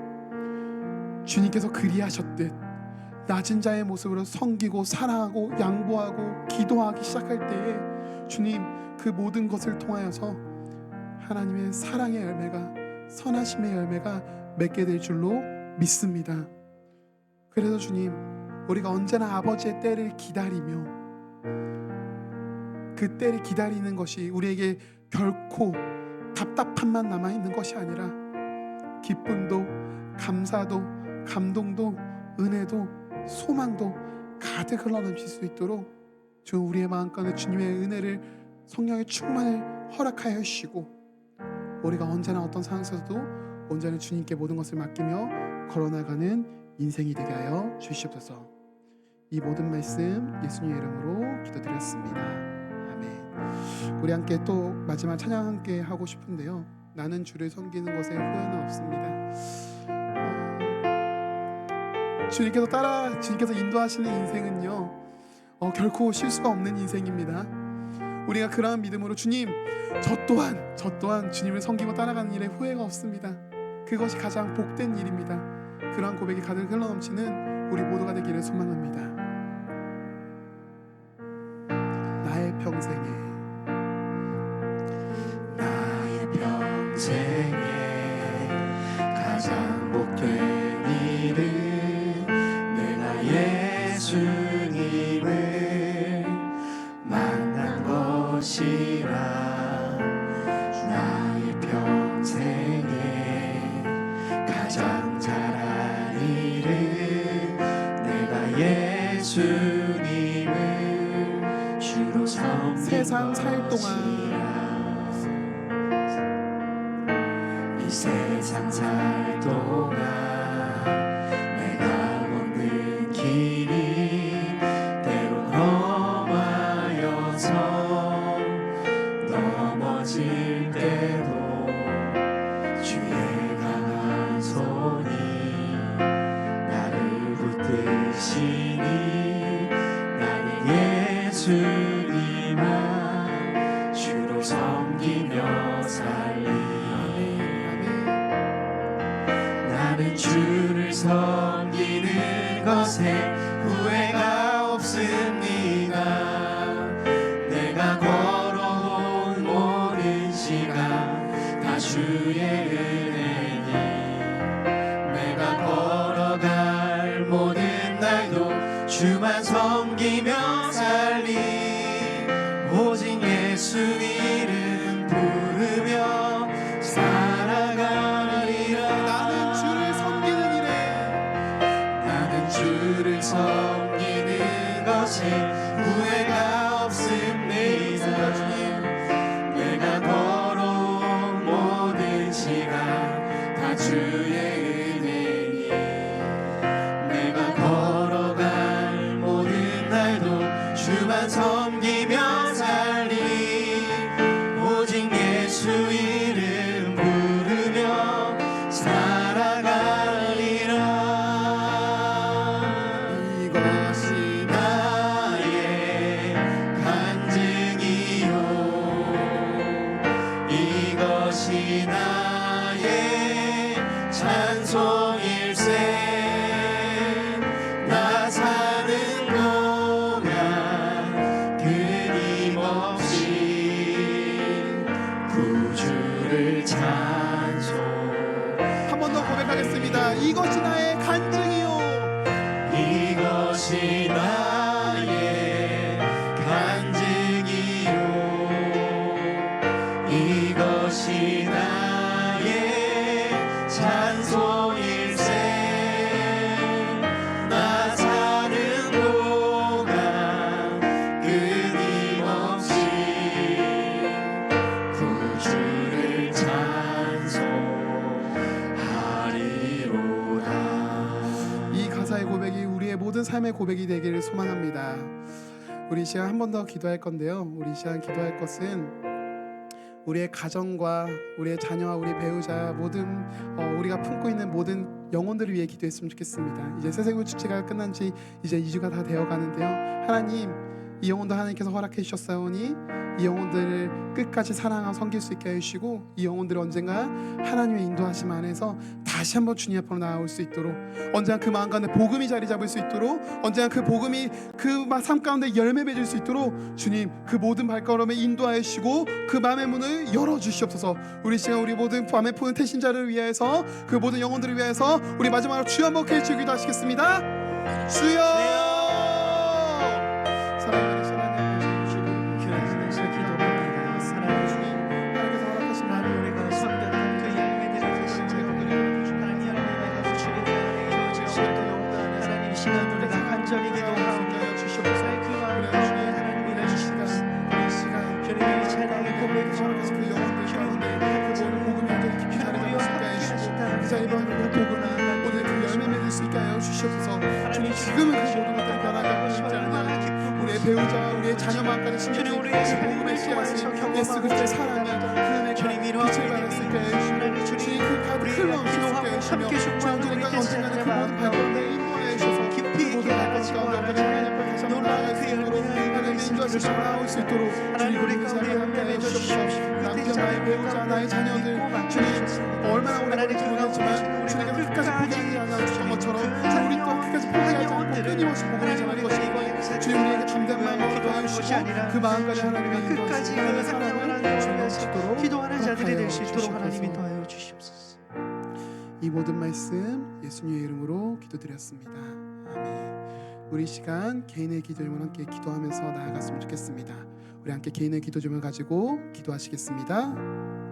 주님께서 그리하셨듯 낮은 자의 모습으로 섬기고 사랑하고 양보하고 기도하기 시작할 때에 주님 그 모든 것을 통하여서 하나님의 사랑의 열매가 선하심의 열매가 맺게 될 줄로 믿습니다. 그래서 주님 우리가 언제나 아버지의 때를 기다리며 그 때를 기다리는 것이 우리에게 결코 답답함만 남아있는 것이 아니라 기쁨도 감사도 감동도 은혜도 소망도 가득 흘러넘칠 수 있도록 주 우리의 마음가운데 주님의 은혜를 성령의 충만을 허락하여 주시고 우리가 언제나 어떤 상황에서도 온전히 주님께 모든 것을 맡기며 걸어나가는 인생이 되게 하여 주시옵소서. 이 모든 말씀 예수님의 이름으로 기도드렸습니다. 아멘. 우리 함께 또 마지막 찬양 함께 하고 싶은데요. 나는 주를 섬기는 것에 후회는 없습니다. 주님께서 인도하시는 인생은요 결코 실수가 없는 인생입니다. 우리가 그러한 믿음으로 주님 저 또한 주님을 섬기고 따라가는 일에 후회가 없습니다. 그것이 가장 복된 일입니다. 그러한 고백이 가득 흘러넘치는 우리 모두가 되기를 소망합니다. 나의 평생에 가장 복된 일은 내가 예수님을 만난 것이라. 나의 평생에 가장 잘한 일은 내가 예수님을 주로 섬긴 세상 살 동안 이 세상 살 동안 내가 걷는 길이 때론 험하여서 넘어질 때도 주의 강한 손이 나를 붙드시니 나는 예수님만 주로 섬기며 살리. 나는 주를 섬기는 것에 후회가 없습니다. 내가 걸어온 모든 시간 다 주의 은혜니 내가 걸어갈 모든 날도 주만 섬기며 살리. 오직 예수 이름 부르며 살아가리라. 나는 주를 섬기는 일에 나는 주를 섬기는 것에 후회가 없습니다. 주님 내가 걸어온 모든 시간 다 주의 은혜니 내가 걸어갈 모든 날도 주만 섬기며 살리. 오직 예수 이름 부르며 살아가리라. 이것이 나의 간증이요 이것이 나의 찬송일세. 나 사는 동안 끊임없이 구주를 찬송. 한 번 더 고백하겠습니다. 이것이 나의 간증이요 이것이 나의 간증이요 이것이 나의 찬송일세. 나 사는 동안 끊임없이 구주를 찬송하리로다. 이 가사의 고백이 우리의 모든 삶의 고백이 되기를 소망합니다. 우리 이 시간 한 번 더 기도할 건데요. 우리 이 시간 기도할 것은 우리의 가정과 우리의 자녀와 우리 배우자 모든 우리가 품고 있는 모든 영혼들을 위해 기도했으면 좋겠습니다. 이제 새생명 축제가 끝난 지 이제 2주가 다 되어 가는데요. 하나님 이 영혼도 하나님께서 허락해 주셨사오니 이 영혼들을 끝까지 사랑하고 섬길 수 있게 해주시고 이 영혼들을 언젠가 하나님의 인도하심 안에서 다시 한번 주님 앞으로 나아올 수 있도록, 언젠가 그 마음 가운데 복음이 자리 잡을 수 있도록, 언젠가 그 복음이 그 삶 가운데 열매 맺을 수 있도록 주님 그 모든 발걸음에 인도하여 주시고 그 마음의 문을 열어주시옵소서. 우리 시간 우리 모든 밤에 푸는 태신자를 위해서, 그 모든 영혼들을 위해서 우리 마지막으로 주여 한번 기도해 기도하시겠습니다. 주여. 사랑하는 하나님, 교회에서 기도합니다. 사랑하는 주님, 하나님께서 허락하신 하나님 우리가 섬겼던 그 열매들을 대신 제공을 하나님 열매가 주님의 안에 이루어질 하나님 시간 우리가 간절히 기도하옵니다. 주시옵소서. 그 마음을 하나님 이루어주시옵소서. 주님 이 찬양의 고백을 그 영혼들 가운데 그 복음이 완전히 깊이 자리 잡을 수 있게 해주시고 그 자리에 그 복음이 오늘 그 열매 맺을 수 있게 하여 주시옵소서. 주님 지금은 그 모든 것들이 변하고 싶지 않냐, 우리의 배우자 우리의 자녀 마음까지 심겨진 그 복음의 씨앗이 예수 그리스도의 사랑이 그 주님 은혜가 이루어 빛을 발할 수 있게 해주시고 주님 그 가득 흘러올 수 있게 해주시며 언젠가 언젠가는 그 모든 발걸음에 인도하여 주셔서 그 모든 발걸음 가운데 하나님 앞에 다시 한번 나아갈 수 있도록 하나님의 인도하시며 나아올 수 있도록 주님 우리 삶을 함께 해주시옵소서. 남편 나의 배우자 나의 자녀들 주님 얼마나 오래 걸릴지 모르겠지만 주님께서 끝까지 포기하지 않아 주신 것처럼 우리 또한 끝까지 포기하지 않고 끊임없이 복음을 전할 것이니 주님 우리에게 담대한 마음을 더해주시고 그 마음까지 하나님의 끝까지 인도하시고 그 사랑을 주님을 기도하는 자들이 될 수 허락하여 있도록 하나님 주시옵소서. 인도하여 주시옵소서. 이 모든 말씀 예수님의 이름으로 기도드렸습니다. 아멘. 우리 시간 개인의 기도를 함께 기도하면서 나아갔으면 좋겠습니다. 우리 함께 개인의 기도 제목을 가지고 기도하시겠습니다.